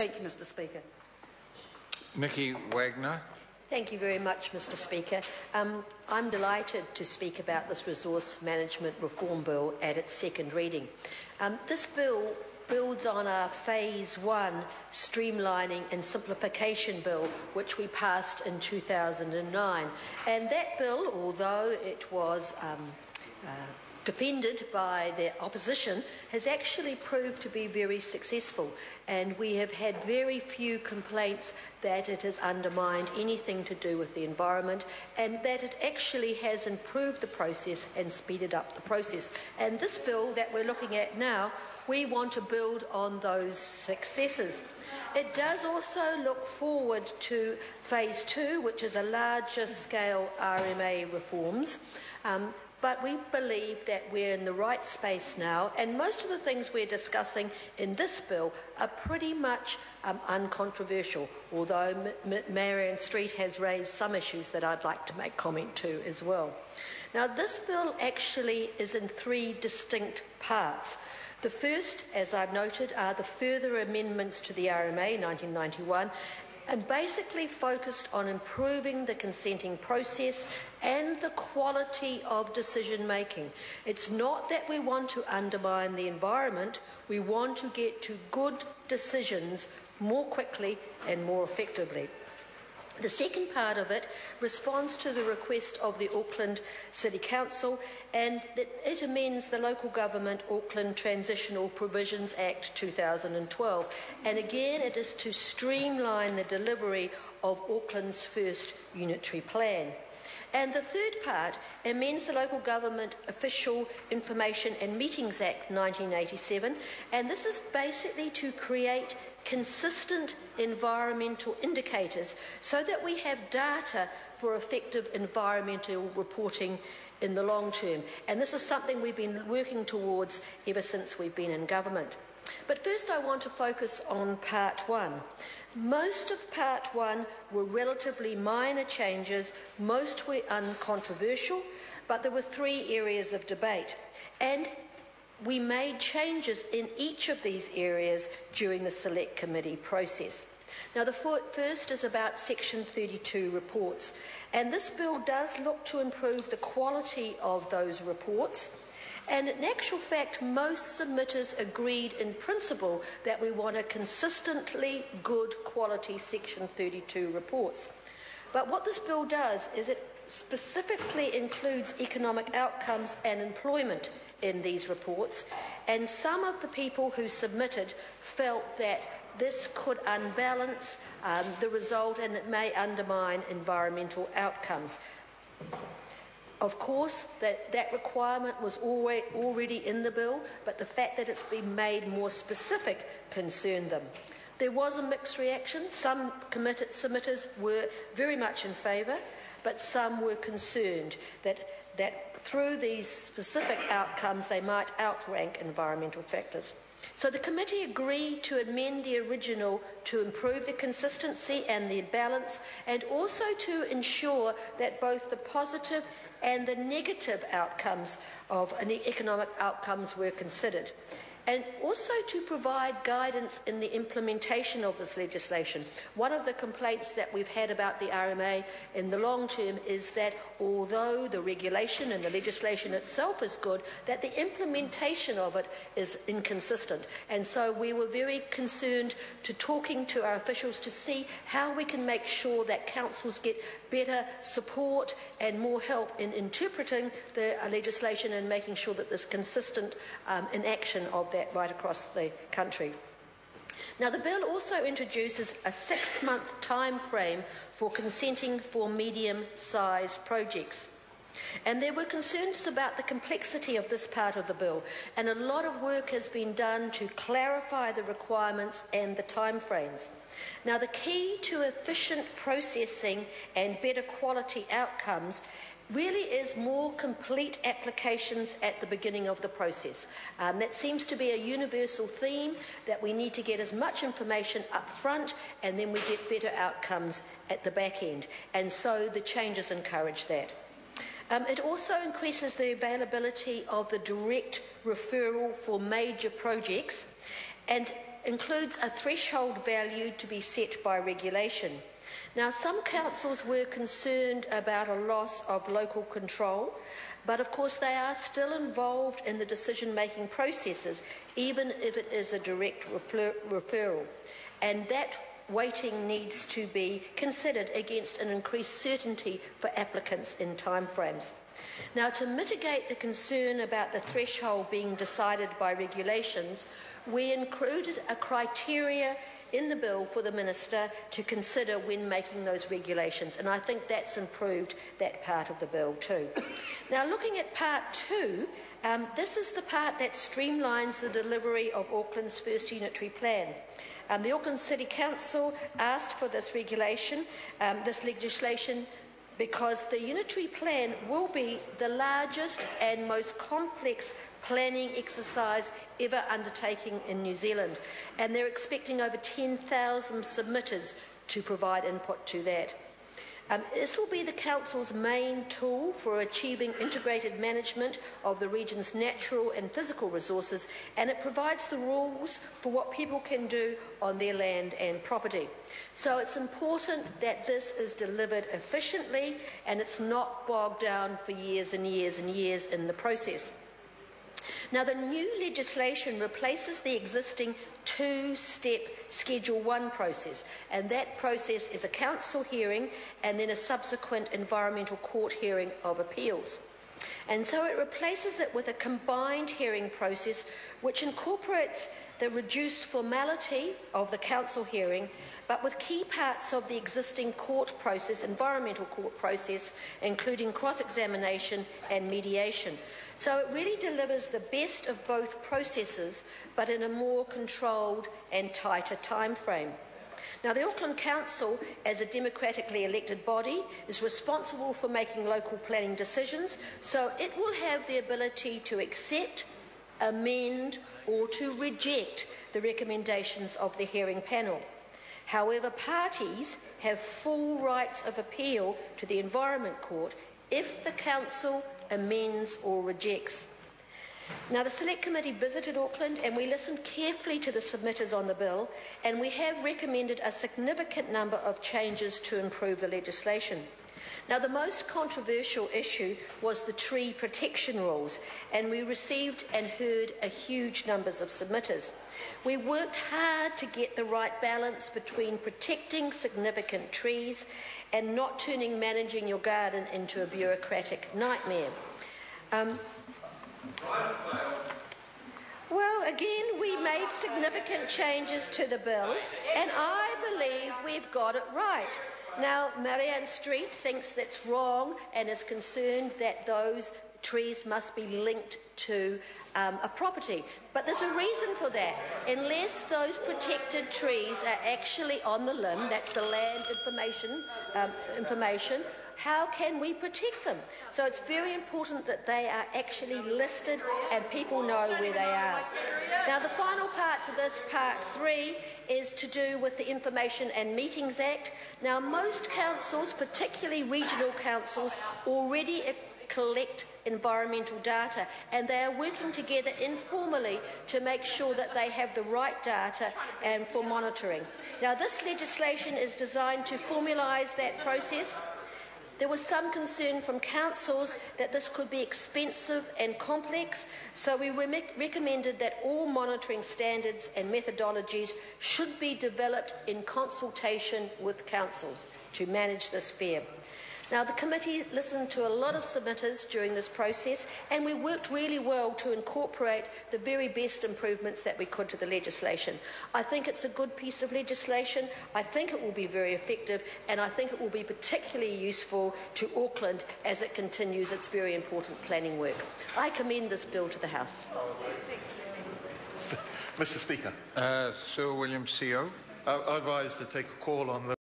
Thank you, Mr. Speaker. Nikki Wagner. Thank you very much, Mr. Speaker. I'm delighted to speak about this Resource Management Reform Bill at its second reading. This bill builds on our Phase 1 Streamlining and Simplification Bill, which we passed in 2009. And that bill, although it was defended by the opposition, has actually proved to be very successful, and we have had very few complaints that it has undermined anything to do with the environment, and that it actually has improved the process and speeded up the process. And this bill that we're looking at now, we want to build on those successes. It does also look forward to Phase 2, which is a larger scale RMA reforms. But we believe that we're in the right space now, and most of the things we're discussing in this bill are pretty much uncontroversial, although Marion Street has raised some issues that I'd like to make comment to as well. Now, this bill actually is in three distinct parts. The first, as I've noted, are the further amendments to the RMA 1991, and basically focused on improving the consenting process and the quality of decision-making. It's not that we want to undermine the environment, we want to get to good decisions more quickly and more effectively. The second part of it responds to the request of the Auckland City Council, and that it amends the Local Government Auckland Transitional Provisions Act 2012. And again, it is to streamline the delivery of Auckland's first unitary plan. And the third part amends the Local Government Official Information and Meetings Act 1987, and this is basically to create consistent environmental indicators so that we have data for effective environmental reporting in the long term. And this is something we've been working towards ever since we've been in government. But first I want to focus on Part 1. Most of Part 1 were relatively minor changes, most were uncontroversial, but there were three areas of debate. And we made changes in each of these areas during the Select Committee process. Now, the first is about Section 32 reports, and this bill does look to improve the quality of those reports. And in actual fact, most submitters agreed in principle that we want a consistently good quality Section 32 reports. But what this bill does is it specifically includes economic outcomes and employment in these reports, and some of the people who submitted felt that this could unbalance the result and it may undermine environmental outcomes. Of course, that requirement was already in the bill, but the fact that it's been made more specific concerned them. There was a mixed reaction. Some submitters were very much in favour, but some were concerned that through these specific outcomes they might outrank environmental factors. So the committee agreed to amend the original to improve the consistency and the balance, and also to ensure that both the positive and the negative outcomes of economic outcomes were considered, and also to provide guidance in the implementation of this legislation. One of the complaints that we've had about the RMA in the long term is that although the regulation and the legislation itself is good, that the implementation of it is inconsistent. And so we were very concerned to talking to our officials to see how we can make sure that councils get better support and more help in interpreting the legislation and making sure that there's consistent enaction of that right across the country. Now, the bill also introduces a 6-month time frame for consenting for medium-sized projects. And there were concerns about the complexity of this part of the bill, and a lot of work has been done to clarify the requirements and the timeframes. Now, the key to efficient processing and better quality outcomes really is more complete applications at the beginning of the process. That seems to be a universal theme, that we need to get as much information up front and then we get better outcomes at the back end. And so the changes encourage that. It also increases the availability of the direct referral for major projects, and includes a threshold value to be set by regulation. Now, some councils were concerned about a loss of local control, but of course they are still involved in the decision-making processes, even if it is a direct referral. And that weighting needs to be considered against an increased certainty for applicants in timeframes. Now, to mitigate the concern about the threshold being decided by regulations, we included a criteria in the bill for the Minister to consider when making those regulations, and I think that's improved that part of the bill too. Now, looking at part 2, this is the part that streamlines the delivery of Auckland's first unitary plan. The Auckland City Council asked for this legislation, because the unitary plan will be the largest and most complex planning exercise ever undertaken in New Zealand, and they're expecting over 10,000 submitters to provide input to that. This will be the Council's main tool for achieving integrated management of the region's natural and physical resources, and it provides the rules for what people can do on their land and property. So it's important that this is delivered efficiently and it's not bogged down for years and years and years in the process. Now, the new legislation replaces the existing two-step Schedule 1 process, and that process is a council hearing and then a subsequent environmental court hearing of appeals. And so it replaces it with a combined hearing process which incorporates the reduced formality of the council hearing, but with key parts of the existing court process, environmental court process, including cross-examination and mediation. So it really delivers the best of both processes, but in a more controlled and tighter time frame. Now, the Auckland Council, as a democratically elected body, is responsible for making local planning decisions, so it will have the ability to accept, amend, or to reject the recommendations of the hearing panel. However, parties have full rights of appeal to the Environment Court if the Council amends or rejects. Now, the Select Committee visited Auckland and we listened carefully to the submitters on the bill, and we have recommended a significant number of changes to improve the legislation. Now, the most controversial issue was the tree protection rules, and we received and heard a huge numbers of submitters. We worked hard to get the right balance between protecting significant trees and not turning managing your garden into a bureaucratic nightmare. Well, again, we made significant changes to the bill, and I believe we've got it right. Now, Marianne Street thinks that's wrong and is concerned that those trees must be linked to a property. But there's a reason for that. Unless those protected trees are actually on the limb, that's the land information, how can we protect them? So it's very important that they are actually listed and people know where they are. Now, the final part to this, part 3, is to do with the Information and Meetings Act. Now, most councils, particularly regional councils, already collect environmental data, and they are working together informally to make sure that they have the right data and for monitoring. Now, this legislation is designed to formalise that process. There was some concern from councils that this could be expensive and complex, so we recommended that all monitoring standards and methodologies should be developed in consultation with councils to manage this fair. Now, the committee listened to a lot of submitters during this process, and we worked really well to incorporate the very best improvements that we could to the legislation. I think it's a good piece of legislation. I think it will be very effective, and I think it will be particularly useful to Auckland as it continues its very important planning work. I commend this bill to the House. Mr. Speaker. Sir William CO. I advise to take a call on the